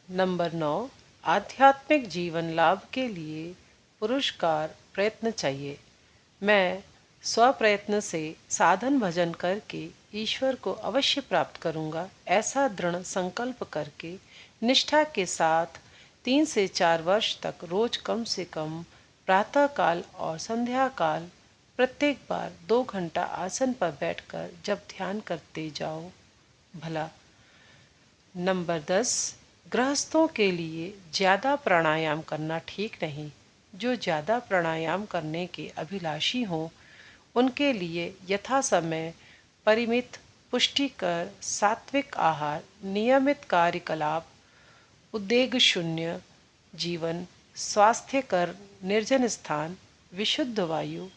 Number 9, आध्यात्मिक जीवन लाभ के लिए पुरुषकार प्रयत्न चाहिए। मैं स्वप्रयत्न से साधन भजन करके ईश्वर को अवश्य प्राप्त करूंगा, ऐसा दृढ़ संकल्प करके निष्ठा के साथ 3 से 4 वर्ष तक रोज कम से कम प्रातः काल और संध्या काल प्रत्येक बार 2 घंटा आसन पर बैठकर जब ध्यान करते जाओ भला। नंबर 10, गृहस्थों के लिए ज़्यादा प्राणायाम करना ठीक नहीं। जो ज़्यादा प्राणायाम करने के अभिलाषी हों उनके लिए यथा समय परिमित पुष्टिकर सात्विक आहार, नियमित कार्यकलाप, उद्वेग शून्य जीवन, स्वास्थ्यकर निर्जन स्थान, विशुद्ध वायु,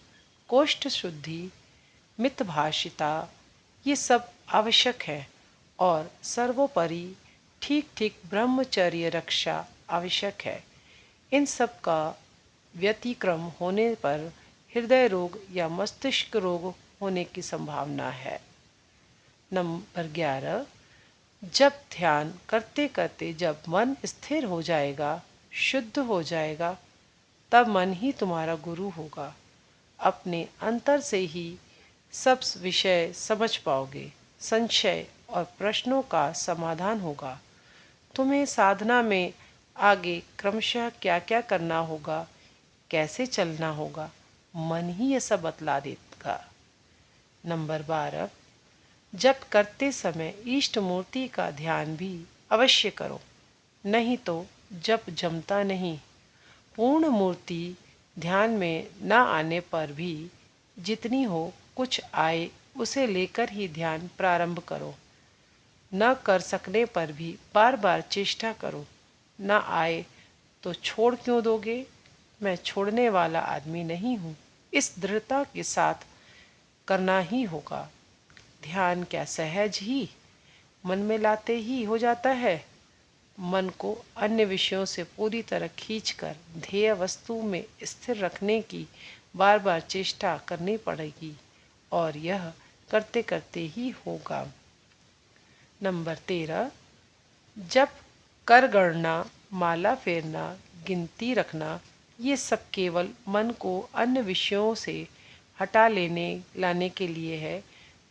कोष्ठ शुद्धि, मितभाषिता, ये सब आवश्यक है। और सर्वोपरि ठीक ठीक ब्रह्मचर्य रक्षा आवश्यक है। इन सब का व्यतिक्रम होने पर हृदय रोग या मस्तिष्क रोग होने की संभावना है। नंबर 11, जब ध्यान करते करते जब मन स्थिर हो जाएगा, शुद्ध हो जाएगा, तब मन ही तुम्हारा गुरु होगा। अपने अंतर से ही सब विषय समझ पाओगे। संशय और प्रश्नों का समाधान होगा। तुम्हें साधना में आगे क्रमशः क्या क्या करना होगा, कैसे चलना होगा, मन ही ये सब बतला देगा। नंबर 12, जप करते समय इष्ट मूर्ति का ध्यान भी अवश्य करो, नहीं तो जप जमता नहीं। पूर्ण मूर्ति ध्यान में न आने पर भी जितनी हो कुछ आए उसे लेकर ही ध्यान प्रारंभ करो। न कर सकने पर भी बार बार चेष्टा करो। न आए तो छोड़ क्यों दोगे? मैं छोड़ने वाला आदमी नहीं हूँ। इस दृढ़ता के साथ करना ही होगा। ध्यान क्या सहज ही मन में लाते ही हो जाता है? मन को अन्य विषयों से पूरी तरह खींचकर ध्येय वस्तु में स्थिर रखने की बार बार चेष्टा करनी पड़ेगी और यह करते करते ही होगा। नंबर 13, जब कर गणना, माला फेरना, गिनती रखना, ये सब केवल मन को अन्य विषयों से हटा लेने लाने के लिए है,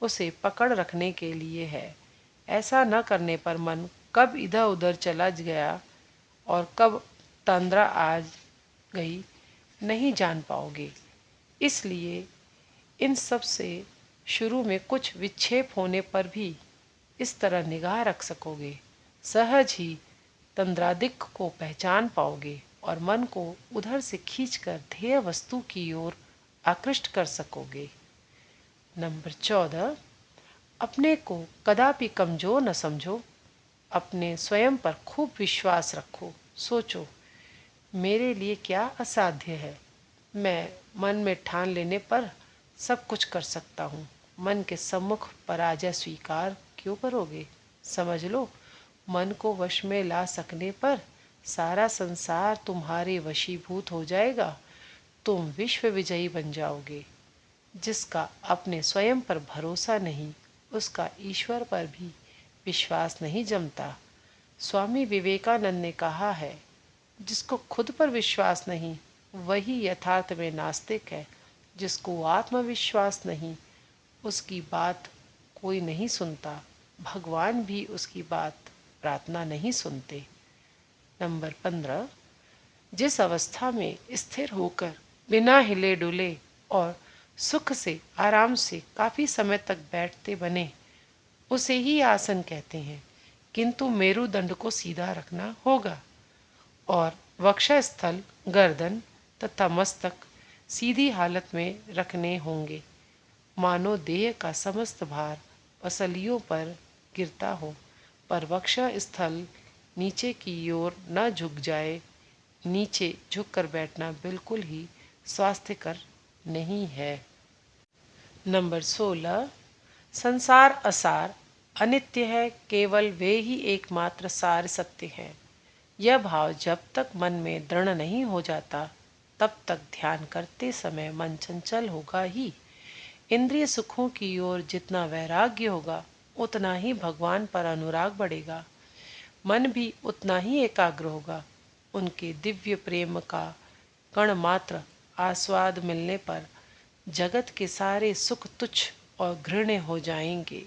उसे पकड़ रखने के लिए है। ऐसा न करने पर मन कब इधर उधर चला गया और कब तंद्रा आ गई नहीं जान पाओगे। इसलिए इन सब से शुरू में कुछ विक्षेप होने पर भी इस तरह निगाह रख सकोगे, सहज ही तंद्रादिक को पहचान पाओगे और मन को उधर से खींचकर ध्येय वस्तु की ओर आकृष्ट कर सकोगे। नंबर 14, अपने को कदापि कमजोर न समझो। अपने स्वयं पर खूब विश्वास रखो। सोचो, मेरे लिए क्या असाध्य है? मैं मन में ठान लेने पर सब कुछ कर सकता हूँ। मन के सम्मुख पराजय स्वीकार क्यों करोगे? समझ लो, मन को वश में ला सकने पर सारा संसार तुम्हारे वशीभूत हो जाएगा। तुम विश्व विजयी बन जाओगे। जिसका अपने स्वयं पर भरोसा नहीं, उसका ईश्वर पर भी विश्वास नहीं जमता। स्वामी विवेकानंद ने कहा है, जिसको खुद पर विश्वास नहीं वही यथार्थ में नास्तिक है। जिसको आत्मविश्वास नहीं उसकी बात कोई नहीं सुनता। भगवान भी उसकी बात प्रार्थना नहीं सुनते। नंबर 15, जिस अवस्था में स्थिर होकर बिना हिले डुले और सुख से आराम से काफी समय तक बैठते बने, उसे ही आसन कहते हैं। किंतु मेरुदंड को सीधा रखना होगा और वक्षस्थल, गर्दन तथा मस्तक सीधी हालत में रखने होंगे, मानो देह का समस्त भार पसलियों पर गिरता हो, पर वक्षस्थल नीचे की ओर न झुक जाए। नीचे झुककर बैठना बिल्कुल ही स्वास्थ्यकर नहीं है। नंबर 16, संसार असार, अनित्य है, केवल वे ही एकमात्र सार सत्य है। यह भाव जब तक मन में दृढ़ नहीं हो जाता तब तक ध्यान करते समय मन चंचल होगा ही। इंद्रिय सुखों की ओर जितना वैराग्य होगा उतना ही भगवान पर अनुराग बढ़ेगा। मन भी उतना ही एकाग्र होगा। उनके दिव्य प्रेम का कण मात्र आस्वाद मिलने पर जगत के सारे सुख तुच्छ और घृण्य हो जाएंगे।